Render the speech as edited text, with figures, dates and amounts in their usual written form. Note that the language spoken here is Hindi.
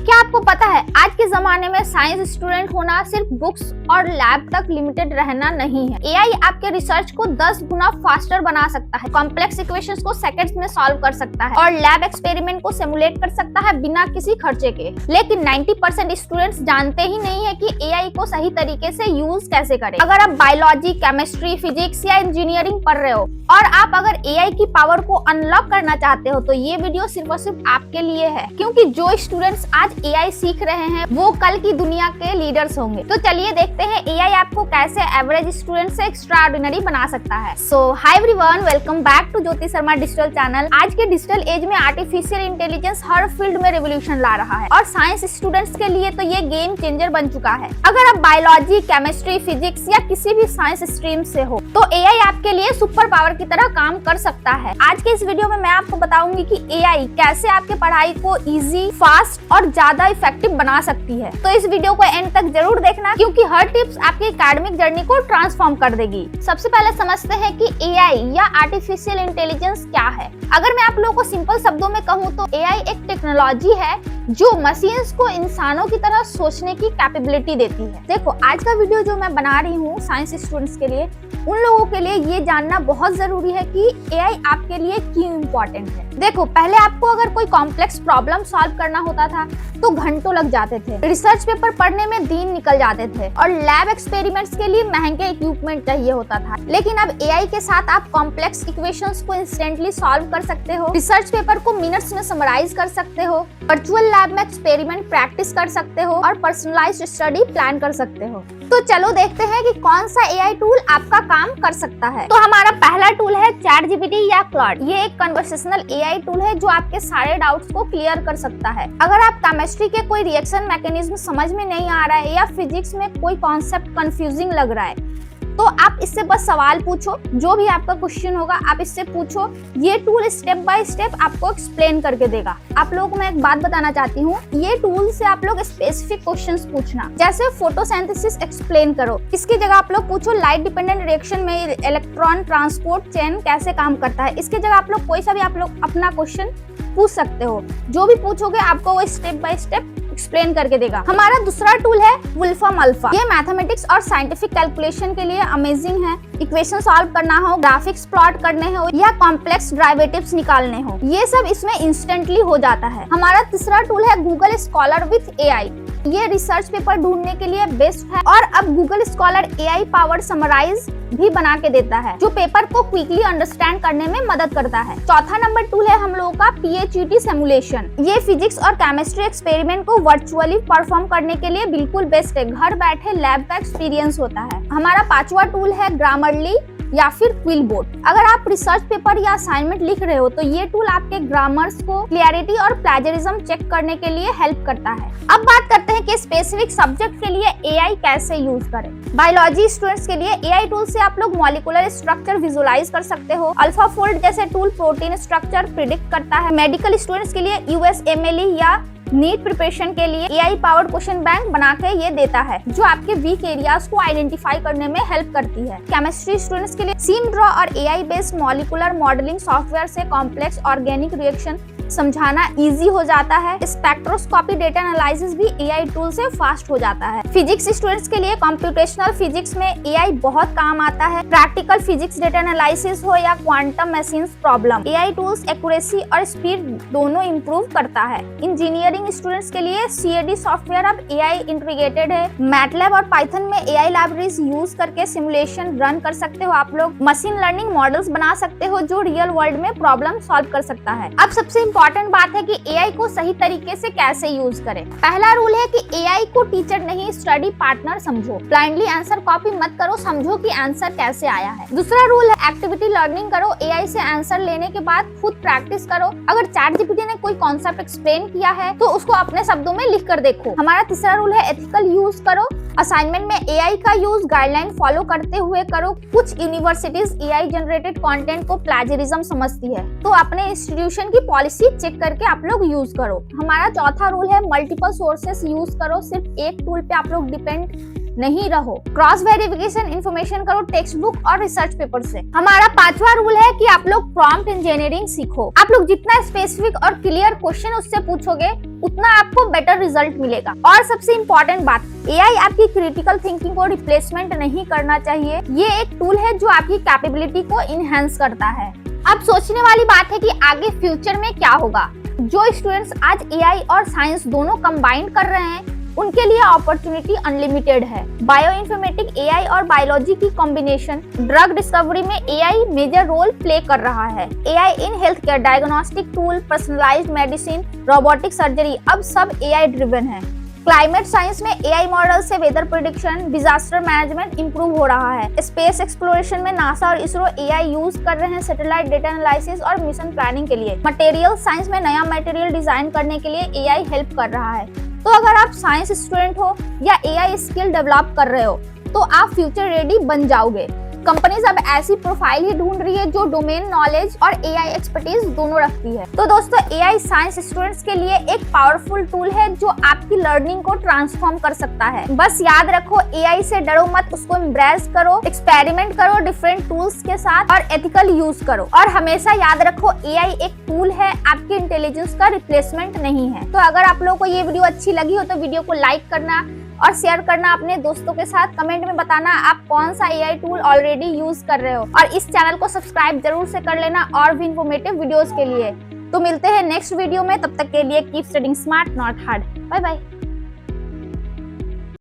क्या आपको पता है आज के जमाने में साइंस स्टूडेंट होना सिर्फ बुक्स और लैब तक लिमिटेड रहना नहीं है। एआई आपके रिसर्च को 10 गुना फास्टर बना सकता है, कॉम्प्लेक्स इक्वेशंस को सेकंड्स में सॉल्व कर सकता है और लैब एक्सपेरिमेंट को सिमुलेट कर सकता है बिना किसी खर्चे के। लेकिन 90% स्टूडेंट्स जानते ही नहीं है कि एआई को सही तरीके से यूज कैसे करें। अगर आप बायोलॉजी, केमिस्ट्री, फिजिक्स या इंजीनियरिंग पढ़ रहे हो और आप अगर एआई की पावर को अनलॉक करना चाहते हो तो ये वीडियो सिर्फ और सिर्फ आपके लिए है, क्योंकि जो स्टूडेंट्स आज एआई सीख रहे हैं वो कल की दुनिया के लीडर्स होंगे। तो चलिए देखते हैं एआई आपको कैसे एवरेज स्टूडेंट से एक्स्ट्राऑर्डिनरी बना सकता है। So hi everyone, welcome back to Jyoti Sharma digital channel. आज के डिजिटल एज में आर्टिफिशियल इंटेलिजेंस हर फील्ड में रिवोल्यूशन ला रहा है और साइंस स्टूडेंट्स के लिए तो ये गेम चेंजर बन चुका है। अगर आप बायोलॉजी, केमिस्ट्री, फिजिक्स या किसी भी साइंस स्ट्रीम से हो तो एआई आपके लिए सुपर पावर की तरह काम कर सकता है। आज के इस वीडियो में मैं आपको बताऊंगी कि एआई कैसे आपके पढ़ाई को इजी, फास्ट और ज्यादा इफेक्टिव बना सकती है। तो इस वीडियो को एंड तक जरूर देखना, क्योंकि हर टिप्स आपकी एकेडमिक जर्नी को ट्रांसफॉर्म कर देगी। सबसे पहले समझते हैं कि एआई या आर्टिफिशियल इंटेलिजेंस क्या है। अगर मैं आप लोगों को सिंपल शब्दों में कहूँ तो एआई एक टेक्नोलॉजी है जो मशीन्स को इंसानों की तरह सोचने की कैपेबिलिटी देती है। देखो, आज का वीडियो जो मैं बना रही हूँ साइंस स्टूडेंट्स के लिए, उन लोगों के लिए ये जानना बहुत जरूरी है कि एआई आपके लिए क्यों इम्पोर्टेंट है। देखो, पहले आपको अगर कोई कॉम्प्लेक्स प्रॉब्लम सॉल्व करना होता था तो घंटों लग जाते थे, रिसर्च पेपर पढ़ने में दिन निकल जाते थे और लैब एक्सपेरिमेंट्स के लिए महंगे इक्विपमेंट चाहिए होता था। लेकिन अब एआई के साथ आप कॉम्प्लेक्स इक्वेशंस को इंस्टेंटली सॉल्व कर सकते हो, रिसर्च पेपर को मिनट्स में समराइज कर सकते हो, वर्चुअल लैब में एक्सपेरिमेंट प्रैक्टिस कर सकते हो और पर्सनलाइज्ड स्टडी प्लान कर सकते हो। तो चलो देखते हैं कि कौन सा एआई टूल आपका काम कर सकता है। तो हमारा पहला टूल है चैटजीपीटी या क्लॉड। ये एक कन्वर्सेशनल एआई टूल है जो आपके सारे डाउट्स को क्लियर कर सकता है। अगर आप केमिस्ट्री के कोई रिएक्शन मैकेनिज्म समझ में नहीं आ रहा है या फिजिक्स में कोई कॉन्सेप्ट कंफ्यूजिंग लग रहा है तो आप इससे बस सवाल पूछो, जो भी आपका क्वेश्चन होगा आप इससे पूछो। ये टूल स्टेप बाय स्टेप आपको एक्सप्लेन करके देगा। आप लोगों को मैं एक बात बताना चाहती हूँ, ये टूल से आप लोग स्पेसिफिक क्वेश्चंस पूछना, जैसे फोटोसिंथेसिस एक्सप्लेन करो, इसकी जगह आप लोग पूछो लाइट डिपेंडेंट रिएक्शन में इलेक्ट्रॉन ट्रांसपोर्ट चेन कैसे काम करता है। इसकी जगह आप लोग कोई सा भी आप लोग अपना क्वेश्चन पूछ सकते हो। जो भी पूछोगे आपको वो स्टेप बाय स्टेप एक्सप्लेन करके देगा। हमारा दूसरा टूल है वुल्फम अल्फा। ये मैथमेटिक्स और साइंटिफिक कैलकुलेशन के लिए अमेजिंग है। इक्वेशन सॉल्व करना हो, ग्राफिक्स प्लॉट करने हो या कॉम्प्लेक्स डेरिवेटिव्स निकालने हो, ये सब इसमें इंस्टेंटली हो जाता है। हमारा तीसरा टूल है गूगल स्कॉलर विथ एआई। ये रिसर्च पेपर ढूंढने के लिए बेस्ट है और अब Google Scholar AI powered summarise भी बना के देता है जो पेपर को क्विकली अंडरस्टैंड करने में मदद करता है। चौथा नंबर टूल है हम लोगों का पीएचईटी सिमुलेशन। ये फिजिक्स और केमिस्ट्री एक्सपेरिमेंट को वर्चुअली परफॉर्म करने के लिए बिल्कुल बेस्ट है। घर बैठे लैब का एक्सपीरियंस होता है। हमारा पांचवा टूल है ग्रामरली या फिर क्विलबोर्ड। अगर आप रिसर्च पेपर या असाइनमेंट लिख रहे हो तो ये टूल आपके ग्रामर्स को क्लियरिटी और प्लेजरिज्म चेक करने के लिए हेल्प करता है। अब बात करते हैं कि स्पेसिफिक सब्जेक्ट के लिए एआई कैसे यूज करें। बायोलॉजी स्टूडेंट्स के लिए एआई टूल से आप लोग मॉलिक्यूलर स्ट्रक्चर विजुअलाइज कर सकते हो। अल्फाफोल्ड जैसे टूल प्रोटीन स्ट्रक्चर प्रिडिक्ट करता है। मेडिकल स्टूडेंट्स के लिए यूएसएमएलई या नीट प्रिपरेशन के लिए एआई पावर्ड क्वेश्चन बैंक बना के ये देता है जो आपके वीक एरियाज को आइडेंटिफाई करने में हेल्प करती है। केमिस्ट्री स्टूडेंट्स के लिए सीमड्रॉ और AI based molecular modelling software से कॉम्प्लेक्स ऑर्गेनिक रिएक्शन समझाना इजी हो जाता है। स्पेक्ट्रोस्कोपी डेटा एनालिसिस भी एआई टूल से फास्ट हो जाता है। फिजिक्स स्टूडेंट्स के लिए कंप्यूटेशनल फिजिक्स में एआई बहुत काम आता है। प्रैक्टिकल फिजिक्स डेटा एनालिसिस हो या quantum machines problem, AI tools accuracy और स्पीड दोनों इंप्रूव करता है। इंजीनियरिंग स्टूडेंट्स के लिए सीएडी सॉफ्टवेयर अब एआई इंटीग्रेटेड है। मैटलैब और पाइथन में एआई लाइब्रेरीज यूज करके सिमुलेशन रन कर सकते हो। आप लोग मशीन लर्निंग मॉडल्स बना सकते हो जो रियल वर्ल्ड में प्रॉब्लम सॉल्व कर सकता है। अब सबसे इम्पोर्टेंट बात है कि एआई को सही तरीके से कैसे यूज करें। पहला रूल है कि एआई को टीचर नहीं स्टडी पार्टनर समझो। ब्लाइंडली आंसर कॉपी मत करो, समझो कि आंसर कैसे आया है। दूसरा रूल है एक्टिविटी लर्निंग करो। एआई से आंसर लेने के बाद खुद प्रैक्टिस करो। अगर चैटजीपीटी ने कोई कॉन्सेप्ट एक्सप्लेन किया है तो उसको अपने शब्दों में लिख कर देखो। हमारा तीसरा रूल है एथिकल यूज करो। असाइनमेंट में एआई का यूज गाइडलाइन फॉलो करते हुए करो। कुछ यूनिवर्सिटीज एआई जनरेटेड कंटेंट को प्लेजरिज्म समझती है तो अपने इंस्टीट्यूशन की पॉलिसी चेक करके आप लोग यूज करो। हमारा चौथा रूल है मल्टीपल सोर्सेस यूज करो। सिर्फ एक टूल पे आप लोग डिपेंड नहीं रहो। क्रॉस वेरिफिकेशन इन्फॉर्मेशन करो टेक्स्ट बुक और रिसर्च पेपर से। हमारा पांचवा रूल है कि आप लोग प्रॉम्प्ट इंजीनियरिंग सीखो। आप लोग जितना स्पेसिफिक और क्लियर क्वेश्चन उससे पूछोगे उतना आपको बेटर रिजल्ट मिलेगा। और सबसे इम्पोर्टेंट बात, एआई आपकी क्रिटिकल थिंकिंग को रिप्लेसमेंट नहीं करना चाहिए। ये एक टूल है जो आपकी कैपेबिलिटी को इनहेंस करता है। अब सोचने वाली बात है कि आगे फ्यूचर में क्या होगा। जो स्टूडेंट्स आज एआई और साइंस दोनों कंबाइन कर रहे हैं, उनके लिए अपॉर्चुनिटी अनलिमिटेड है। बायो इन्फॉर्मेटिक, एआई और बायोलॉजी की कॉम्बिनेशन ड्रग डिस्कवरी में एआई मेजर रोल प्ले कर रहा है। AI in health care, diagnostic tool, personalised medicine, robotic surgery, अब सब एआई ड्रिवन है। क्लाइमेट साइंस में एआई मॉडल से weather prediction, disaster management improve हो रहा है। स्पेस एक्सप्लोरेशन में नासा और इसरो एआई यूज कर रहे हैं सैटेलाइट डेटा एनालिसिस और मिशन प्लानिंग के लिए। मटेरियल साइंस में नया मटेरियल डिजाइन करने के लिए एआई हेल्प कर रहा है। तो अगर आप साइंस स्टूडेंट हो या एआई स्किल डेवलप कर रहे हो तो आप फ्यूचर रेडी बन जाओगे। कंपनीज अब ऐसी प्रोफाइल ही ढूंढ रही है जो डोमेन नॉलेज और एआई एक्सपर्टीज दोनों रखती है। तो दोस्तों, एआई साइंस स्टूडेंट्स के लिए एक पावरफुल टूल है जो आपकी लर्निंग को ट्रांसफॉर्म कर सकता है। बस याद रखो, एआई से डरो मत, उसको एम्ब्रेस करो, एक्सपेरिमेंट करो डिफरेंट टूल्स के साथ और एथिकल यूज करो। और हमेशा याद रखो, एआई एक टूल है, आपके इंटेलिजेंस का रिप्लेसमेंट नहीं है। तो अगर आप लोगों को ये वीडियो अच्छी लगी हो तो वीडियो को लाइक करना और शेयर करना अपने दोस्तों के साथ। कमेंट में बताना आप कौन सा एआई टूल ऑलरेडी यूज कर रहे हो, और इस चैनल को सब्सक्राइब जरूर से कर लेना और भी इंफॉर्मेटिव वीडियोस के लिए। तो मिलते हैं नेक्स्ट वीडियो में, तब तक के लिए keep studying smart not hard. Bye bye.